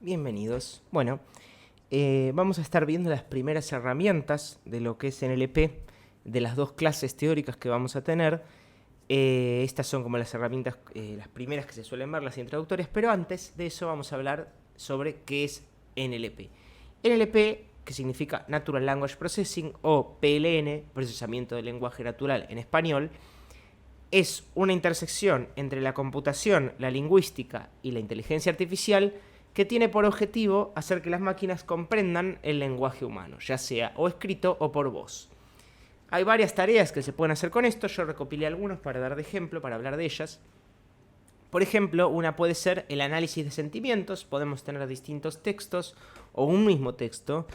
Bienvenidos. Bueno, vamos a estar viendo las primeras herramientas de lo que es NLP, de las dos clases teóricas que vamos a tener. Estas son como las herramientas, las primeras que se suelen ver, las introductorias, pero antes de eso vamos a hablar sobre qué es NLP. NLP, que significa Natural Language Processing, o PLN, Procesamiento del Lenguaje Natural en español, es una intersección entre la computación, la lingüística y la inteligencia artificial que tiene por objetivo hacer que las máquinas comprendan el lenguaje humano, ya sea o escrito o por voz. Hay varias tareas que se pueden hacer con esto, yo recopilé algunos para dar de ejemplo, para hablar de ellas. Por ejemplo, una puede ser el análisis de sentimientos, podemos tener distintos textos o un mismo texto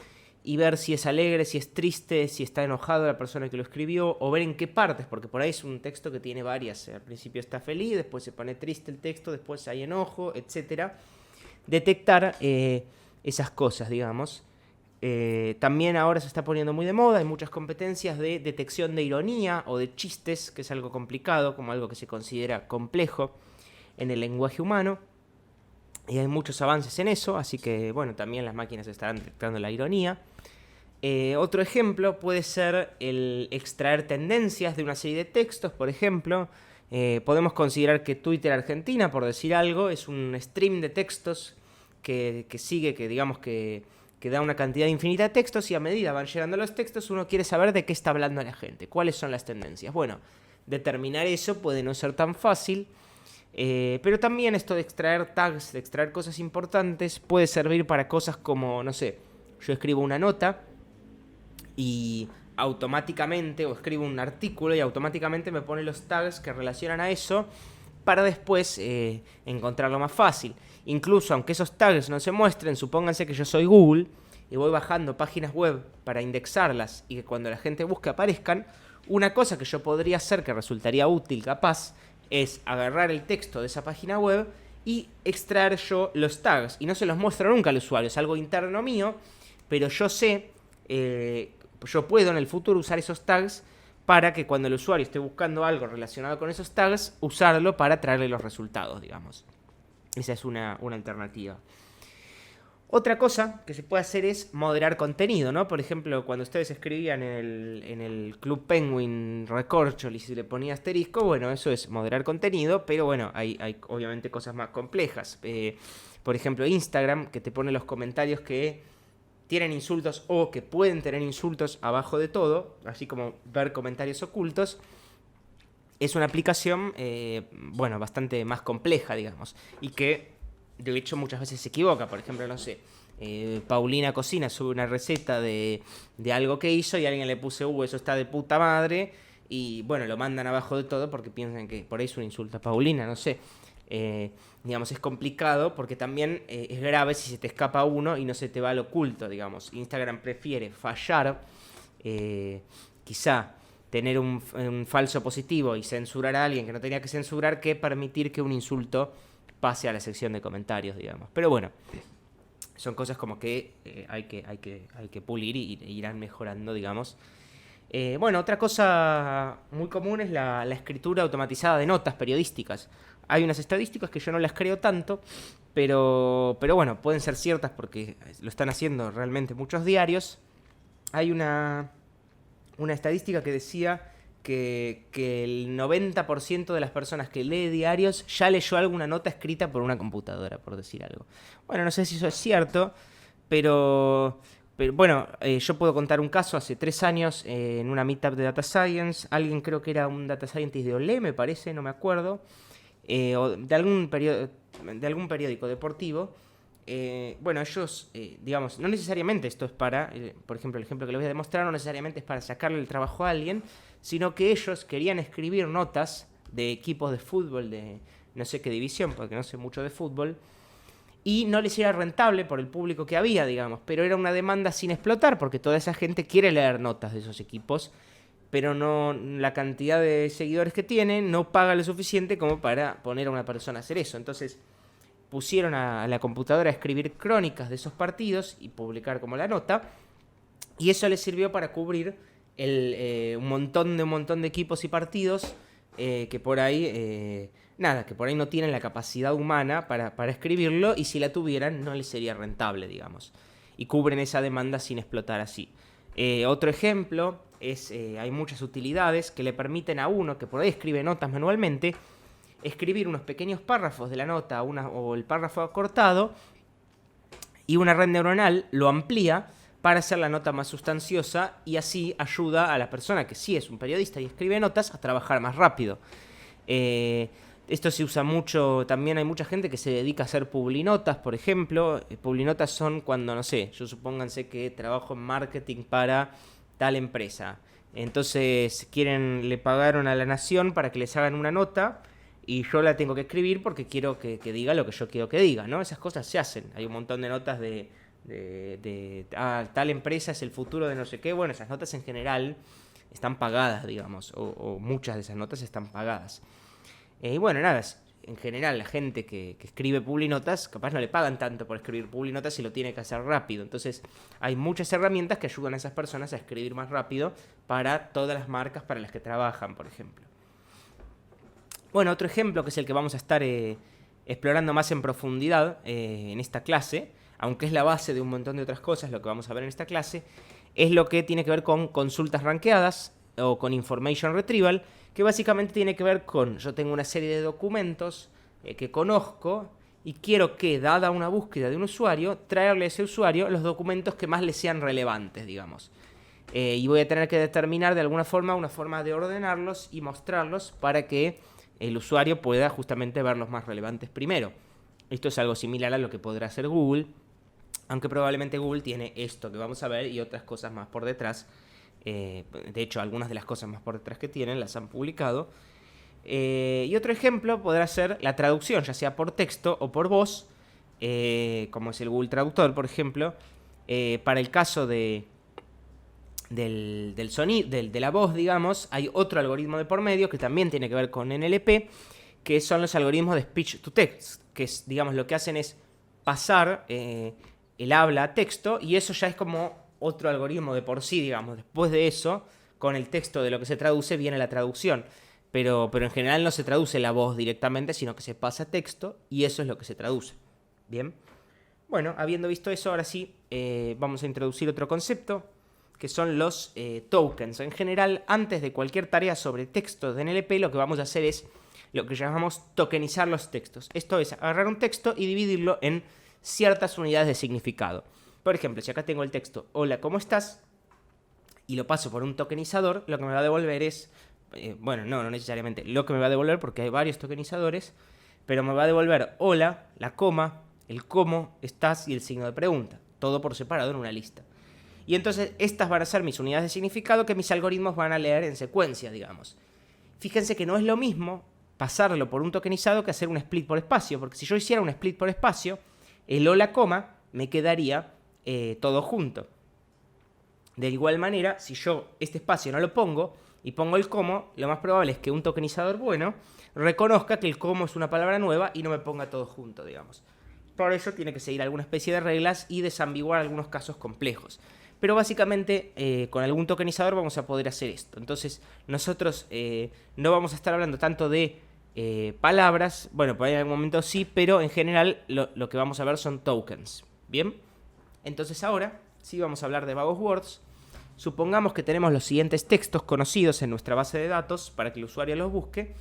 y ver si es alegre, si es triste, si está enojado la persona que lo escribió, o ver en qué partes, porque por ahí es un texto que tiene varias, al principio está feliz, después se pone triste el texto, después hay enojo, etc. Detectar esas cosas, digamos. También ahora se está poniendo muy de moda, hay muchas competencias de detección de ironía o de chistes, que es algo complicado, como algo que se considera complejo en el lenguaje humano. Y hay muchos avances en eso, así que bueno, también las máquinas estarán detectando la ironía. Otro ejemplo puede ser el extraer tendencias de una serie de textos, por ejemplo. Podemos considerar que Twitter Argentina, por decir algo, es un stream de textos que sigue, que digamos que da una cantidad infinita de textos, y a medida van llegando los textos uno quiere saber de qué está hablando la gente, cuáles son las tendencias. Bueno, determinar eso puede no ser tan fácil, pero también esto de extraer tags, de extraer cosas importantes, puede servir para cosas como, no sé, yo escribo una nota y automáticamente, o escribo un artículo y automáticamente me pone los tags que relacionan a eso para después encontrarlo más fácil. Incluso aunque esos tags no se muestren, supónganse que yo soy Google y voy bajando páginas web para indexarlas y que cuando la gente busque aparezcan, una cosa que yo podría hacer que resultaría útil, capaz, es agarrar el texto de esa página web y extraer yo los tags. Y no se los muestro nunca al usuario, es algo interno mío, pero yo sé, yo puedo en el futuro usar esos tags para que cuando el usuario esté buscando algo relacionado con esos tags, usarlo para traerle los resultados, digamos. Esa es una alternativa. Otra cosa que se puede hacer es moderar contenido, ¿no? Por ejemplo, cuando ustedes escribían en el Club Penguin Recorcholis y se le ponía asterisco, bueno, eso es moderar contenido, pero bueno, hay obviamente cosas más complejas. Por ejemplo, Instagram, que te pone los comentarios que tienen insultos o que pueden tener insultos abajo de todo, así como ver comentarios ocultos. Es una aplicación, bueno, bastante más compleja, digamos, y que de hecho muchas veces se equivoca. Por ejemplo, no sé, Paulina Cocina sube una receta de algo que hizo y alguien le puso, eso está de puta madre, y bueno, lo mandan abajo de todo porque piensan que por ahí es un insulto a Paulina, no sé. Digamos, es complicado porque también es grave si se te escapa uno y no se te va al oculto, digamos. Instagram prefiere fallar, quizá tener un falso positivo y censurar a alguien que no tenía que censurar, que permitir que un insulto pase a la sección de comentarios, digamos. Pero bueno, son cosas como que hay que pulir y irán mejorando, digamos. Bueno, otra cosa muy común es la escritura automatizada de notas periodísticas. Hay unas estadísticas que yo no las creo tanto, pero bueno, pueden ser ciertas porque lo están haciendo realmente muchos diarios. Hay una estadística que decía que el 90% de las personas que lee diarios ya leyó alguna nota escrita por una computadora, por decir algo. Bueno, no sé si eso es cierto, pero bueno, yo puedo contar un caso. Hace 3 años, en una meetup de Data Science, alguien, creo que era un Data Scientist de Olé, me parece, no me acuerdo, o de algún periódico deportivo. Bueno, ellos, digamos, no necesariamente esto es para, por ejemplo, el ejemplo que les voy a demostrar, no necesariamente es para sacarle el trabajo a alguien, sino que ellos querían escribir notas de equipos de fútbol, de no sé qué división, porque no sé mucho de fútbol, y no les era rentable por el público que había, digamos, pero era una demanda sin explotar, porque toda esa gente quiere leer notas de esos equipos, pero no, la cantidad de seguidores que tienen no paga lo suficiente como para poner a una persona a hacer eso. Entonces pusieron a la computadora a escribir crónicas de esos partidos y publicar como la nota, y eso les sirvió para cubrir un montón de equipos y partidos que por ahí, nada, que por ahí no tienen la capacidad humana para escribirlo, y si la tuvieran no les sería rentable, digamos. Y cubren esa demanda sin explotar así. Otro ejemplo es, hay muchas utilidades que le permiten a uno que por ahí escribe notas manualmente, escribir unos pequeños párrafos de la nota o el párrafo acortado, y una red neuronal lo amplía para hacer la nota más sustanciosa, y así ayuda a la persona que sí es un periodista y escribe notas a trabajar más rápido. Esto se usa mucho, también hay mucha gente que se dedica a hacer publinotas, por ejemplo. Publinotas son cuando, no sé, yo supónganse que trabajo en marketing para tal empresa. Entonces le pagaron a La Nación para que les hagan una nota, y yo la tengo que escribir porque quiero que diga lo que yo quiero que diga, ¿no? Esas cosas se hacen. Hay un montón de notas de tal empresa es el futuro de no sé qué. Bueno, esas notas en general están pagadas, digamos, o muchas de esas notas están pagadas. Y bueno, nada, en general la gente que escribe publinotas, capaz no le pagan tanto por escribir publinotas y lo tiene que hacer rápido. Entonces hay muchas herramientas que ayudan a esas personas a escribir más rápido para todas las marcas para las que trabajan, por ejemplo. Bueno, otro ejemplo, que es el que vamos a estar explorando más en profundidad en esta clase, aunque es la base de un montón de otras cosas, lo que vamos a ver en esta clase, es lo que tiene que ver con consultas rankeadas o con information retrieval, que básicamente tiene que ver con, yo tengo una serie de documentos que conozco y quiero que, dada una búsqueda de un usuario, traerle a ese usuario los documentos que más le sean relevantes, digamos. Y voy a tener que determinar de alguna forma una forma de ordenarlos y mostrarlos para que el usuario pueda justamente ver los más relevantes primero. Esto es algo similar a lo que podrá hacer Google, aunque probablemente Google tiene esto que vamos a ver y otras cosas más por detrás. De hecho, algunas de las cosas más por detrás que tienen las han publicado. Y otro ejemplo podrá ser la traducción, ya sea por texto o por voz, como es el Google Traductor, por ejemplo. Para el caso del sonido, de la voz, digamos, hay otro algoritmo de por medio que también tiene que ver con NLP, que son los algoritmos de speech to text, que es, digamos, lo que hacen es pasar el habla a texto, y eso ya es como otro algoritmo de por sí, digamos. Después de eso, con el texto de lo que se traduce, viene la traducción. Pero en general no se traduce la voz directamente, sino que se pasa texto, y eso es lo que se traduce. Bien. Bueno, habiendo visto eso, ahora sí vamos a introducir otro concepto, que son los tokens. En general, antes de cualquier tarea sobre texto de NLP, lo que vamos a hacer es lo que llamamos tokenizar los textos. Esto es agarrar un texto y dividirlo en ciertas unidades de significado. Por ejemplo, si acá tengo el texto "Hola, ¿cómo estás?" y lo paso por un tokenizador, lo que me va a devolver es... bueno, no necesariamente lo que me va a devolver, porque hay varios tokenizadores, pero me va a devolver hola, la coma, el cómo estás y el signo de pregunta. Todo por separado en una lista. Y entonces estas van a ser mis unidades de significado que mis algoritmos van a leer en secuencia, digamos. Fíjense que no es lo mismo pasarlo por un tokenizado que hacer un split por espacio, porque si yo hiciera un split por espacio, el hola, coma me quedaría todo junto. De igual manera, si yo este espacio no lo pongo y pongo el cómo, lo más probable es que un tokenizador bueno reconozca que el cómo es una palabra nueva y no me ponga todo junto, digamos. Por eso tiene que seguir alguna especie de reglas y desambiguar algunos casos complejos. Pero básicamente con algún tokenizador vamos a poder hacer esto. Entonces nosotros no vamos a estar hablando tanto de palabras, bueno, por ahí en algún momento sí, pero en general lo que vamos a ver son tokens. ¿Bien? Entonces ahora sí vamos a hablar de Vagus Words. Supongamos que tenemos los siguientes textos conocidos en nuestra base de datos para que el usuario los busque,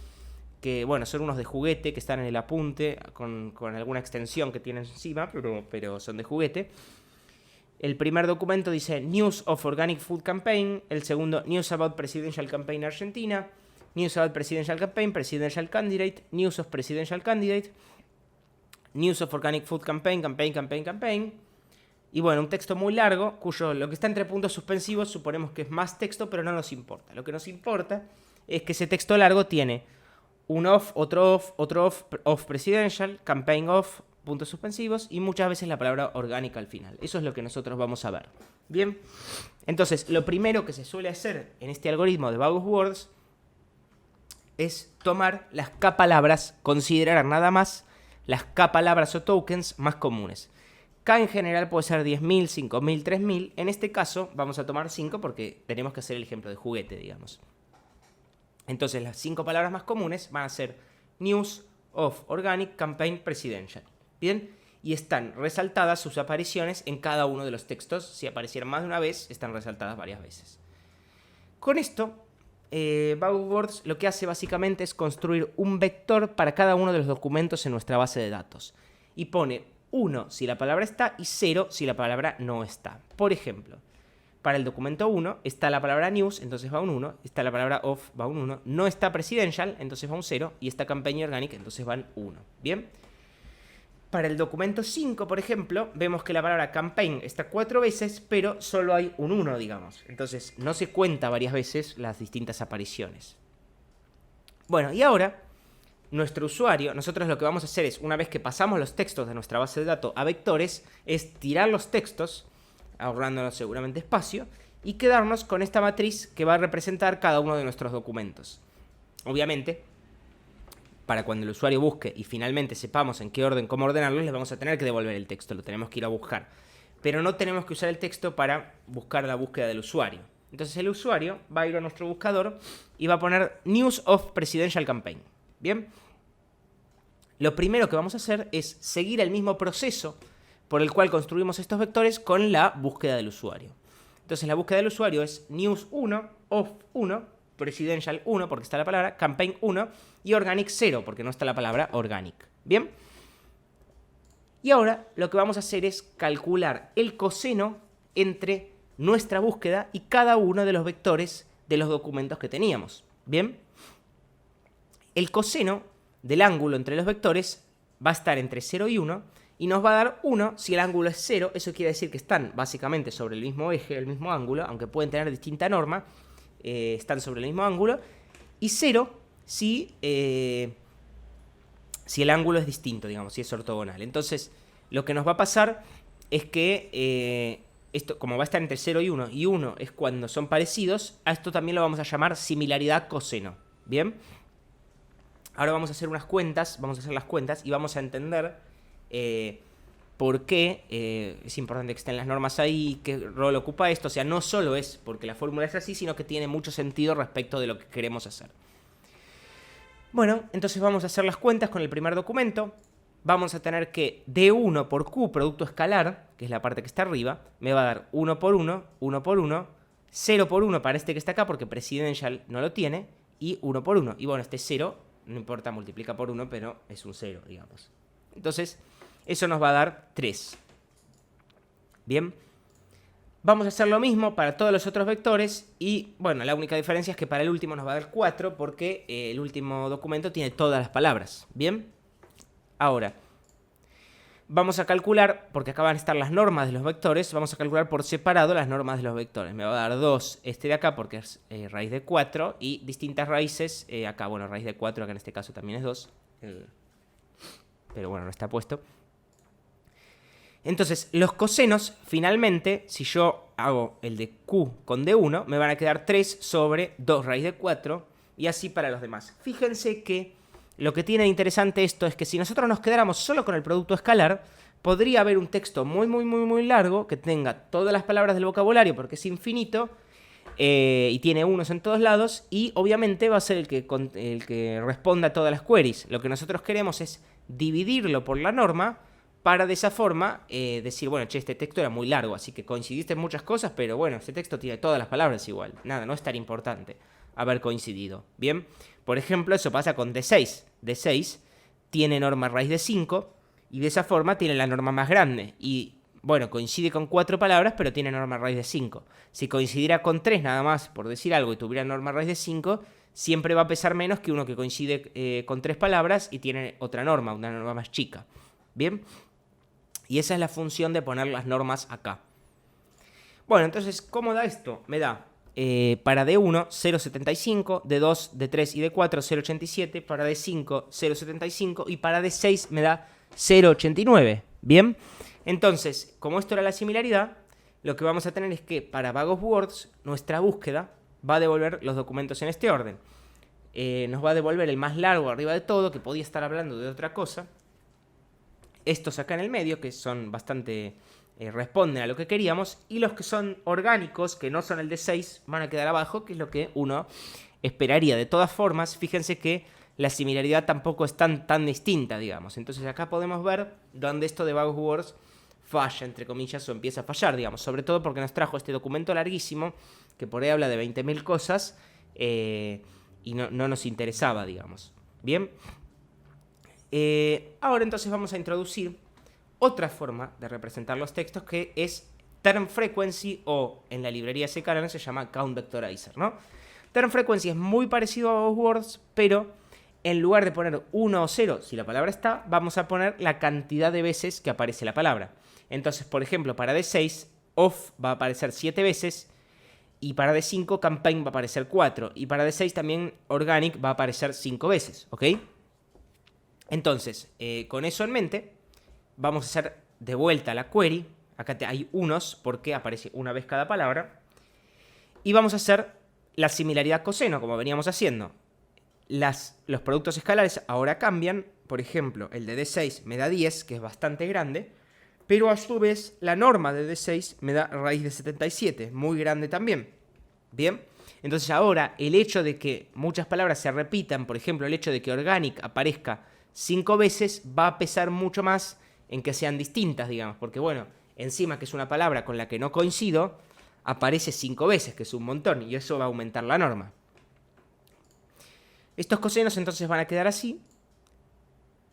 que bueno, son unos de juguete que están en el apunte con alguna extensión que tienen encima, pero son de juguete. El primer documento dice News of Organic Food Campaign, el segundo News about Presidential Campaign Argentina, News about Presidential Campaign, Presidential Candidate, News of Presidential Candidate, News of Organic Food Campaign, Campaign. Y bueno, un texto muy largo, cuyo lo que está entre puntos suspensivos suponemos que es más texto, pero no nos importa. Lo que nos importa es que ese texto largo tiene un off, otro off presidential, campaign off, puntos suspensivos y muchas veces la palabra orgánica al final. Eso es lo que nosotros vamos a ver. Bien, entonces lo primero que se suele hacer en este algoritmo de Vagus Words es tomar las K-palabras, considerar nada más las K-palabras o tokens más comunes. K en general puede ser 10.000, 5.000, 3.000. En este caso vamos a tomar 5 porque tenemos que hacer el ejemplo de juguete, digamos. Entonces las 5 palabras más comunes van a ser News, Off, Organic, Campaign, Presidential. ¿Bien? Y están resaltadas sus apariciones en cada uno de los textos. Si aparecieron más de una vez, están resaltadas varias veces. Con esto, Bugwords lo que hace básicamente es construir un vector para cada uno de los documentos en nuestra base de datos. Y pone 1 si la palabra está y 0 si la palabra no está. Por ejemplo, para el documento 1 está la palabra news, entonces va un 1, está la palabra off, va un 1, no está presidential, entonces va un 0, y está campaign y organic, entonces van 1. ¿Bien? Para el documento 5, por ejemplo, vemos que la palabra campaign está 4 veces, pero solo hay un 1, digamos. Entonces no se cuenta varias veces las distintas apariciones. Bueno, y ahora, nuestro usuario, nosotros lo que vamos a hacer es, una vez que pasamos los textos de nuestra base de datos a vectores, es tirar los textos, ahorrándonos seguramente espacio, y quedarnos con esta matriz que va a representar cada uno de nuestros documentos. Obviamente, para cuando el usuario busque y finalmente sepamos en qué orden, cómo ordenarlos, les vamos a tener que devolver el texto, lo tenemos que ir a buscar. Pero no tenemos que usar el texto para buscar la búsqueda del usuario. Entonces el usuario va a ir a nuestro buscador y va a poner News of Presidential Campaign. ¿Bien? Lo primero que vamos a hacer es seguir el mismo proceso por el cual construimos estos vectores con la búsqueda del usuario. Entonces la búsqueda del usuario es News 1, Off 1, Presidential 1, porque está la palabra, Campaign 1, y Organic 0, porque no está la palabra Organic. ¿Bien? Y ahora lo que vamos a hacer es calcular el coseno entre nuestra búsqueda y cada uno de los vectores de los documentos que teníamos. ¿Bien? El coseno del ángulo entre los vectores va a estar entre 0 y 1, y nos va a dar 1 si el ángulo es 0, eso quiere decir que están básicamente sobre el mismo eje, el mismo ángulo, aunque pueden tener distinta norma, están sobre el mismo ángulo, y 0 si el ángulo es distinto, digamos, si es ortogonal. Entonces, lo que nos va a pasar es que esto, como va a estar entre 0 y 1 es cuando son parecidos, a esto también lo vamos a llamar similaridad coseno. ¿Bien? Ahora vamos a hacer las cuentas y vamos a entender por qué es importante que estén las normas ahí, qué rol ocupa esto. O sea, no solo es porque la fórmula es así, sino que tiene mucho sentido respecto de lo que queremos hacer. Bueno, entonces vamos a hacer las cuentas con el primer documento. Vamos a tener que D1 por Q, producto escalar, que es la parte que está arriba, me va a dar 1 por 1, 1 por 1, 0 por 1 para este que está acá, porque presidential no lo tiene, y 1 por 1. Y bueno, este 0, no importa, multiplica por 1, pero es un 0, digamos. Entonces, eso nos va a dar 3. Bien. Vamos a hacer lo mismo para todos los otros vectores y, bueno, la única diferencia es que para el último nos va a dar 4 porque el último documento tiene todas las palabras. Bien. Ahora, vamos a calcular, porque acá van a estar las normas de los vectores, vamos a calcular por separado las normas de los vectores. Me va a dar 2 este de acá porque es raíz de 4 y distintas raíces acá. Bueno, raíz de 4 acá en este caso también es 2. Pero bueno, no está puesto. Entonces, los cosenos, finalmente, si yo hago el de Q con D1, me van a quedar 3 sobre 2 raíz de 4, y así para los demás. Fíjense que lo que tiene de interesante esto es que si nosotros nos quedáramos solo con el producto escalar, podría haber un texto muy largo que tenga todas las palabras del vocabulario, porque es infinito, y tiene unos en todos lados, y obviamente va a ser el que responda a todas las queries. Lo que nosotros queremos es dividirlo por la norma, para de esa forma decir, bueno, che, este texto era muy largo, así que coincidiste en muchas cosas, pero bueno, este texto tiene todas las palabras igual. Nada, no es tan importante haber coincidido. Bien, por ejemplo, eso pasa con D6. D6 tiene norma raíz de 5 y de esa forma tiene la norma más grande. Y bueno, coincide con 4 palabras, pero tiene norma raíz de 5. Si coincidiera con 3 nada más, por decir algo, y tuviera norma raíz de 5, siempre va a pesar menos que uno que coincide con 3 palabras y tiene otra norma, una norma más chica. Bien. Y esa es la función de poner las normas acá. Bueno, entonces, ¿cómo da esto? Me da para D1 0,75, D2, D3 y D4 0,87, para D5 0,75 y para D6 me da 0,89. ¿Bien? Entonces, como esto era la similaridad, lo que vamos a tener es que para Bugwords nuestra búsqueda va a devolver los documentos en este orden. Nos va a devolver el más largo arriba de todo, que podía estar hablando de otra cosa. estos acá en el medio, que son bastante... responden a lo que queríamos, y los que son orgánicos, que no son el de 6, van a quedar abajo, que es lo que uno esperaría. De todas formas, fíjense que la similaridad tampoco es tan distinta, digamos. Entonces acá podemos ver dónde esto de Bag of Words falla, entre comillas, o empieza a fallar, digamos. Sobre todo porque nos trajo este documento larguísimo, que por ahí habla de 20.000 cosas, y no nos interesaba, digamos. Bien. Ahora entonces vamos a introducir otra forma de representar los textos, que es term frequency, o en la librería CKlearn se llama count vectorizer, ¿no? Term frequency es muy parecido a Bag of Words, pero en lugar de poner 1 o 0, si la palabra está, vamos a poner la cantidad de veces que aparece la palabra. Entonces, por ejemplo, para D6, off va a aparecer 7 veces, y para D5, campaign va a aparecer 4, y para D6 también organic va a aparecer 5 veces, ¿ok? Entonces, con eso en mente, vamos a hacer de vuelta la query. Acá hay unos porque aparece una vez cada palabra. Y vamos a hacer la similaridad coseno, como veníamos haciendo. Los productos escalares ahora cambian. Por ejemplo, el de D6 me da 10, que es bastante grande. Pero a su vez, la norma de D6 me da raíz de 77, muy grande también. Bien. Entonces ahora, el hecho de que muchas palabras se repitan, por ejemplo, el hecho de que organic aparezca 5 veces, va a pesar mucho más en que sean distintas, digamos, porque bueno, encima que es una palabra con la que no coincido, aparece 5 veces, que es un montón, y eso va a aumentar la norma. Estos cosenos entonces van a quedar así,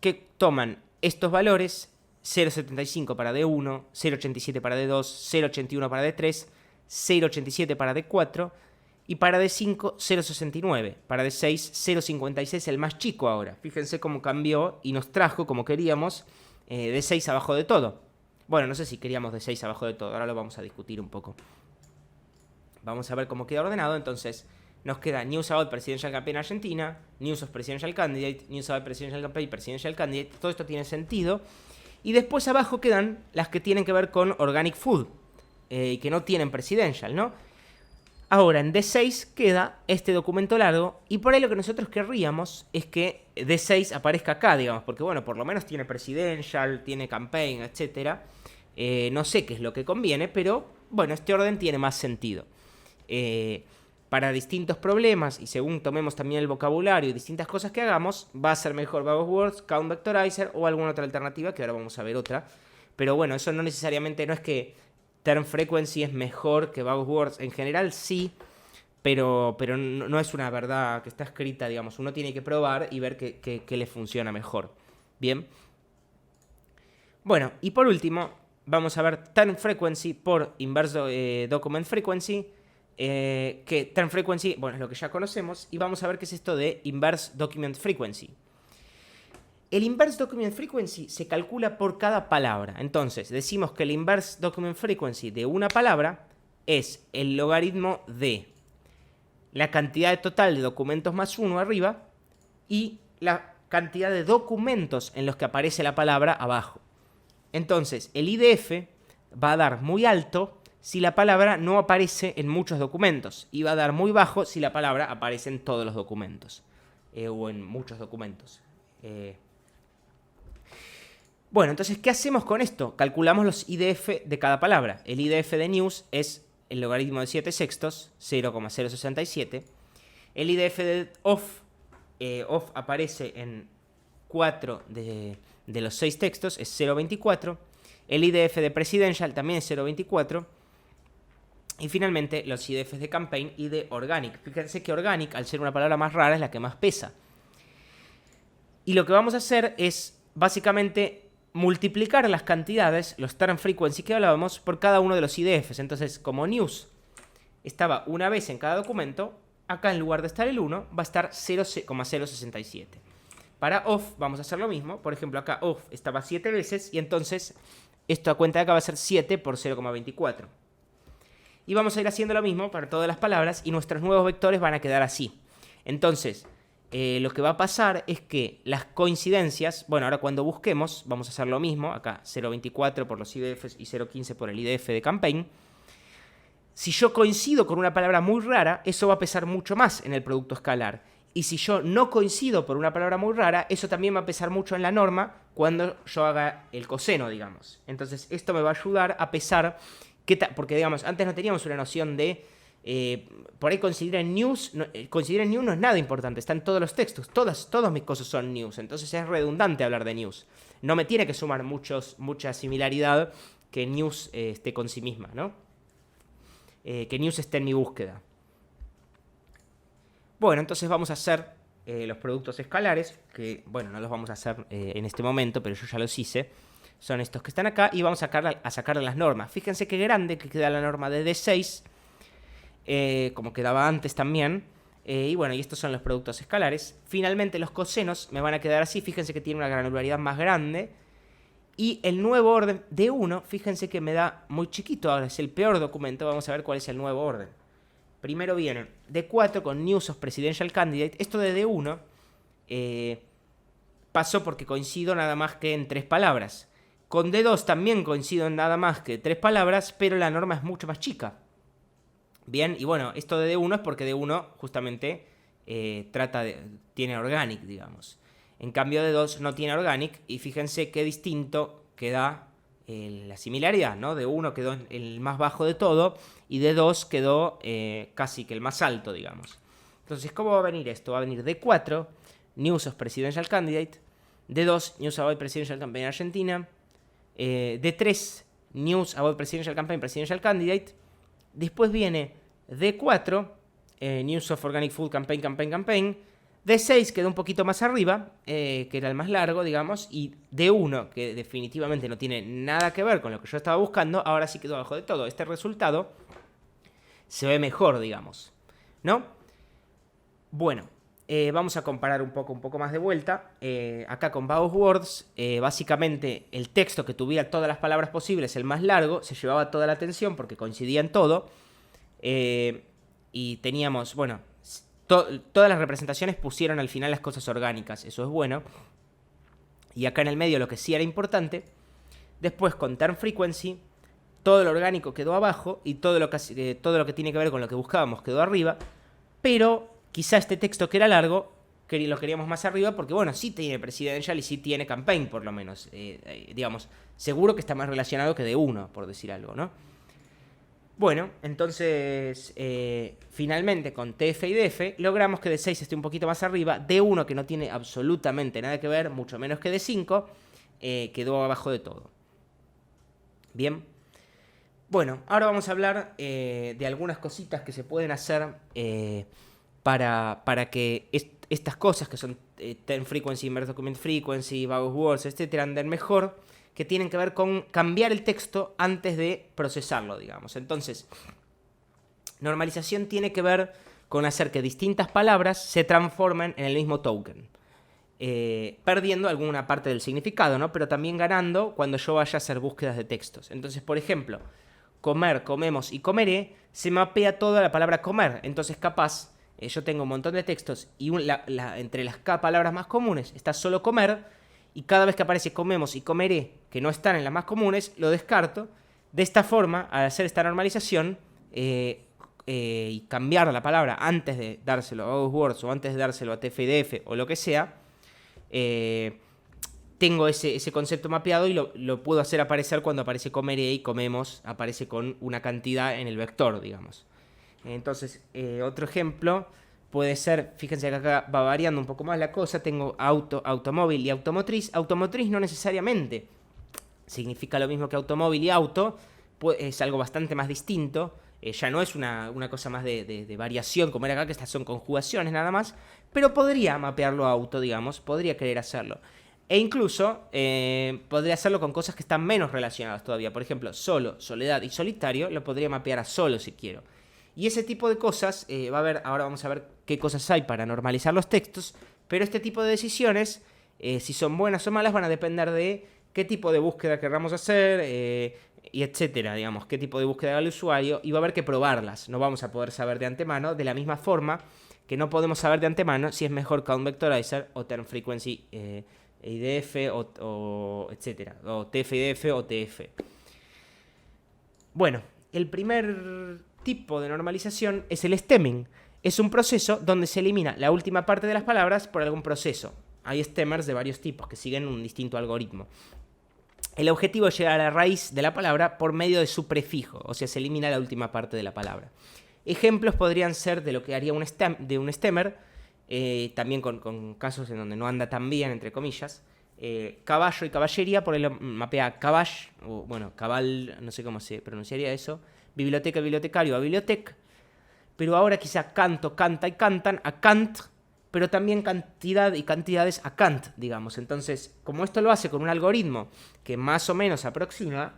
que toman estos valores, 0,75 para D1, 0,87 para D2, 0,81 para D3, 0,87 para D4, y para D5, 0,69. Para D6, 0,56, el más chico ahora. Fíjense cómo cambió y nos trajo, como queríamos, D6 abajo de todo. Bueno, no sé si queríamos D6 abajo de todo. Ahora lo vamos a discutir un poco. Vamos a ver cómo queda ordenado. Entonces, nos queda News About Presidential Campaign Argentina, News of Presidential Candidate, News About Presidential Campaign, Presidential Candidate. Todo esto tiene sentido. Y después abajo quedan las que tienen que ver con Organic Food, y que no tienen Presidential, ¿no? Ahora, en D6 queda este documento largo, y por ahí lo que nosotros querríamos es que D6 aparezca acá, digamos, porque bueno, por lo menos tiene Presidential, tiene Campaign, etc. No sé qué es lo que conviene, pero bueno, este orden tiene más sentido. Para distintos problemas, y según tomemos también el vocabulario y distintas cosas que hagamos, va a ser mejor Bag of Words, Count Vectorizer o alguna otra alternativa, que ahora vamos a ver otra. Pero bueno, eso no necesariamente, no es que term frequency es mejor que Bag of Words. En general sí, pero no es una verdad que está escrita, digamos. Uno tiene que probar y ver qué le funciona mejor. Bien. Bueno, y por último, vamos a ver term frequency por inverse document frequency. Que term frequency, bueno, es lo que ya conocemos. Y vamos a ver qué es esto de inverse document frequency. El inverse document frequency se calcula por cada palabra. Entonces, decimos que el inverse document frequency de una palabra es el logaritmo de la cantidad total de documentos más 1 arriba y la cantidad de documentos en los que aparece la palabra abajo. Entonces, el IDF va a dar muy alto si la palabra no aparece en muchos documentos, y va a dar muy bajo si la palabra aparece en todos los documentos, o en muchos documentos. Bueno, entonces, ¿qué hacemos con esto? Calculamos los IDF de cada palabra. El IDF de news es el logaritmo de 7 sextos, 0,067. El IDF de off aparece en 4 de los 6 textos, es 0,24. El IDF de presidential también es 0,24. Y finalmente los IDFs de campaign y de organic. Fíjense que organic, al ser una palabra más rara, es la que más pesa. Y lo que vamos a hacer es básicamente multiplicar las cantidades, los term frequency que hablábamos, por cada uno de los IDFs. Entonces, como news estaba una vez en cada documento, acá en lugar de estar el 1, va a estar 0,067. Para off vamos a hacer lo mismo. Por ejemplo, acá off estaba 7 veces, y entonces esto a cuenta de acá va a ser 7 por 0,24. Y vamos a ir haciendo lo mismo para todas las palabras, y nuestros nuevos vectores van a quedar así. Entonces, lo que va a pasar es que las coincidencias, bueno, ahora cuando busquemos, vamos a hacer lo mismo, acá 0,24 por los IDFs y 0,15 por el IDF de campaign. Si yo coincido con una palabra muy rara, eso va a pesar mucho más en el producto escalar. Y si yo no coincido por una palabra muy rara, eso también va a pesar mucho en la norma, cuando yo haga el coseno, digamos. Entonces esto me va a ayudar a pesar, porque digamos, antes no teníamos una noción de, por ahí considerar news no es nada importante, están todos los textos, todos mis cosas son news, entonces es redundante hablar de news. No me tiene que sumar mucha similaridad que news esté con sí misma, ¿no? Que news esté en mi búsqueda. Bueno, entonces vamos a hacer los productos escalares, que bueno, no los vamos a hacer en este momento, pero yo ya los hice. Son estos que están acá y vamos a sacar las normas. Fíjense qué grande que queda la norma de D6, como quedaba antes también. Y bueno, y estos son los productos escalares. Finalmente los cosenos me van a quedar así. Fíjense que tiene una granularidad más grande. Y el nuevo orden D1, fíjense que me da muy chiquito. Ahora es el peor documento. Vamos a ver cuál es el nuevo orden. Primero viene D4 con News of Presidential Candidate. Esto de D1 pasó porque coincido nada más que en 3 palabras. Con D2 también coincido en nada más que 3 palabras, pero la norma es mucho más chica. Bien, y bueno, esto de D1 es porque D1 justamente tiene organic, digamos. En cambio D2 no tiene organic y fíjense qué distinto queda la similaridad, ¿no? D1 quedó el más bajo de todo y D2 quedó casi que el más alto, digamos. Entonces, ¿cómo va a venir esto? Va a venir D4, News of Presidential Candidate, D2, News about Presidential Campaign in Argentina, D3, News about Presidential Campaign, Presidential Candidate. Después viene D4, News of Organic Food Campaign. D6 quedó un poquito más arriba, que era el más largo, digamos. Y D1, que definitivamente no tiene nada que ver con lo que yo estaba buscando, ahora sí quedó abajo de todo. Este resultado se ve mejor, digamos, ¿no? Bueno, vamos a comparar un poco más de vuelta. Acá con Buzzwords, básicamente el texto que tuviera todas las palabras posibles, el más largo, se llevaba toda la atención porque coincidía en todo. Y teníamos, bueno, todas las representaciones pusieron al final las cosas orgánicas, eso es bueno. Y acá en el medio lo que sí era importante. Después con Term Frequency, todo lo orgánico quedó abajo y todo lo que tiene que ver con lo que buscábamos quedó arriba. Pero quizá este texto que era largo, lo queríamos más arriba porque, bueno, sí tiene Presidential y sí tiene Campaign, por lo menos. Digamos, seguro que está más relacionado que D1, por decir algo, ¿no? Bueno, entonces, finalmente con TF y DF logramos que D6 esté un poquito más arriba. D1, que no tiene absolutamente nada que ver, mucho menos que D5, quedó abajo de todo. Bien. Bueno, ahora vamos a hablar de algunas cositas que se pueden hacer para que estas cosas que son Term Frequency, Inverse Document Frequency, Buzzwords, etcétera, anden mejor, que tienen que ver con cambiar el texto antes de procesarlo, digamos. Entonces, normalización tiene que ver con hacer que distintas palabras se transformen en el mismo token, perdiendo alguna parte del significado, ¿no? Pero también ganando cuando yo vaya a hacer búsquedas de textos. Entonces, por ejemplo, comer, comemos y comeré, se mapea toda la palabra comer. Entonces, capaz, yo tengo un montón de textos y entre las palabras más comunes está solo comer, y cada vez que aparece comemos y comeré, que no están en las más comunes, lo descarto. De esta forma, al hacer esta normalización y cambiar la palabra antes de dárselo a Buzzwords o antes de dárselo a TF-IDF o lo que sea, tengo ese concepto mapeado y lo puedo hacer aparecer cuando aparece comeré y comemos, aparece con una cantidad en el vector, digamos. Entonces, otro ejemplo puede ser, fíjense que acá va variando un poco más la cosa, tengo automóvil y automotriz. Automotriz no necesariamente significa lo mismo que automóvil y auto, pues es algo bastante más distinto, ya no es una cosa más de variación como era acá, que estas son conjugaciones nada más, pero podría mapearlo a auto, digamos, podría querer hacerlo. E incluso podría hacerlo con cosas que están menos relacionadas todavía, por ejemplo, solo, soledad y solitario, lo podría mapear a solo si quiero. Y ese tipo de cosas, ahora vamos a ver qué cosas hay para normalizar los textos, pero este tipo de decisiones, si son buenas o malas, van a depender de qué tipo de búsqueda querramos hacer, y etcétera, digamos, qué tipo de búsqueda haga el usuario, y va a haber que probarlas. No vamos a poder saber de antemano, de la misma forma que no podemos saber de antemano si es mejor Count Vectorizer o Term Frequency IDF o etcétera, o TF-IDF o TF. Bueno, el primer tipo de normalización es el stemming. Es un proceso donde se elimina la última parte de las palabras por algún proceso. hay stemmers de varios tipos que siguen un distinto algoritmo. El objetivo es llegar a la raíz de la palabra por medio de su prefijo, o sea, se elimina la última parte de la palabra. Ejemplos podrían ser de lo que haría un stemmer, también con casos en donde no anda tan bien, entre comillas. Caballo y caballería, por él mapea caball, o bueno, cabal, no sé cómo se pronunciaría eso. Biblioteca, bibliotecario, a bibliotec. Pero ahora quizá canto, canta y cantan a cant, pero también cantidad y cantidades a cant, digamos. Entonces, como esto lo hace con un algoritmo que más o menos aproxima,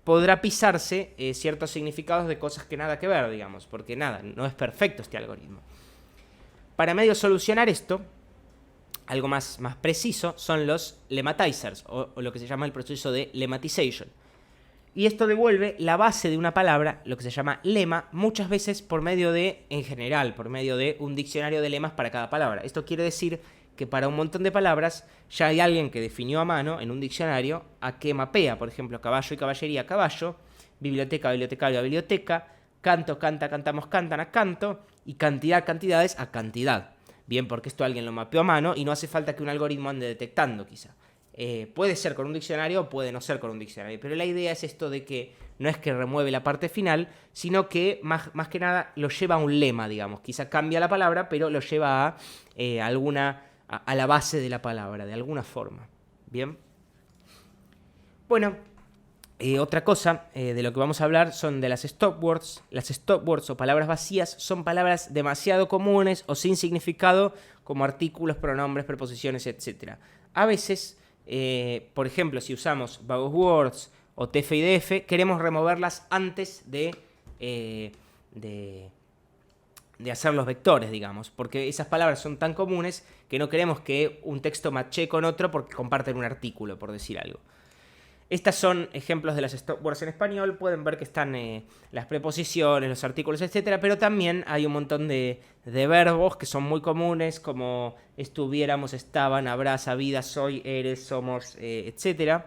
podrá pisarse ciertos significados de cosas que nada que ver, digamos, porque nada, no es perfecto este algoritmo. Para medio solucionar esto, algo más preciso son los lemmatizers, o lo que se llama el proceso de lemmatization. Y esto devuelve la base de una palabra, lo que se llama lema, muchas veces por medio de, en general, por medio de un diccionario de lemas para cada palabra. Esto quiere decir que para un montón de palabras ya hay alguien que definió a mano en un diccionario a qué mapea. Por ejemplo, caballo y caballería a caballo, biblioteca, bibliotecario a biblioteca, canto, canta, cantamos, cantan a canto, y cantidad, cantidades a cantidad. Bien, porque esto alguien lo mapeó a mano y no hace falta que un algoritmo ande detectando, quizá. Puede ser con un diccionario o puede no ser con un diccionario, pero la idea es esto de que no es que remueve la parte final, sino que más que nada lo lleva a un lema, digamos. Quizá cambia la palabra, pero lo lleva a a la base de la palabra, de alguna forma. Bien. Bueno, otra cosa de lo que vamos a hablar son de las stop words. Las stop words o palabras vacías son palabras demasiado comunes o sin significado, como artículos, pronombres, preposiciones, etc. A veces, por ejemplo, si usamos vague words o TF y DF, queremos removerlas antes de hacer los vectores, digamos, porque esas palabras son tan comunes que no queremos que un texto matche con otro porque comparten un artículo, por decir algo. Estas son ejemplos de las stop words en español. Pueden ver que están las preposiciones, los artículos, etc. Pero también hay un montón de verbos que son muy comunes, como estuviéramos, estaban, habrá, sabida, soy, eres, somos, etc.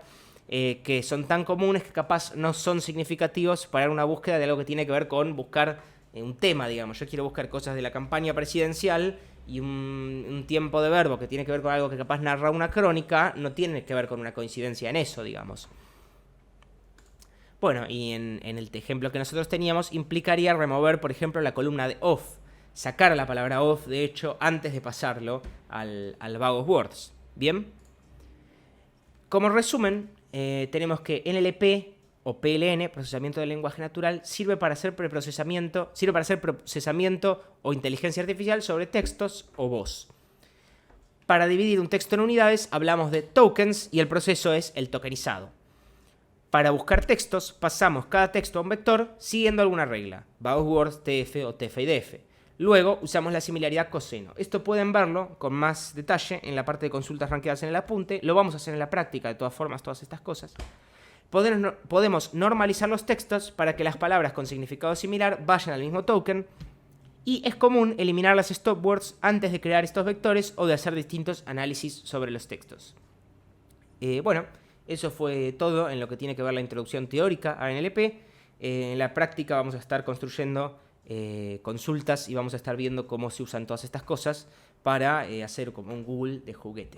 Que son tan comunes que capaz no son significativos para una búsqueda de algo que tiene que ver con buscar un tema, digamos. Yo quiero buscar cosas de la campaña presidencial y un tiempo de verbo que tiene que ver con algo que capaz narra una crónica, no tiene que ver con una coincidencia en eso, digamos. Bueno, y en el ejemplo que nosotros teníamos, implicaría remover, por ejemplo, la columna de off, sacar la palabra off, de hecho, antes de pasarlo al vague words. ¿Bien? Como resumen, tenemos que NLP o PLN, procesamiento del lenguaje natural, sirve para hacer procesamiento o inteligencia artificial sobre textos o voz. Para dividir un texto en unidades hablamos de tokens y el proceso es el tokenizado. Para buscar textos pasamos cada texto a un vector siguiendo alguna regla, vague words, TF o TF y DF. Luego usamos la similaridad coseno. Esto pueden verlo con más detalle en la parte de consultas rankeadas en el apunte. Lo vamos a hacer en la práctica, de todas formas, todas estas cosas. Podemos normalizar los textos para que las palabras con significado similar vayan al mismo token, y es común eliminar las stop words antes de crear estos vectores o de hacer distintos análisis sobre los textos. Bueno, eso fue todo en lo que tiene que ver la introducción teórica a NLP. En la práctica vamos a estar construyendo consultas y vamos a estar viendo cómo se usan todas estas cosas para hacer como un Google de juguete.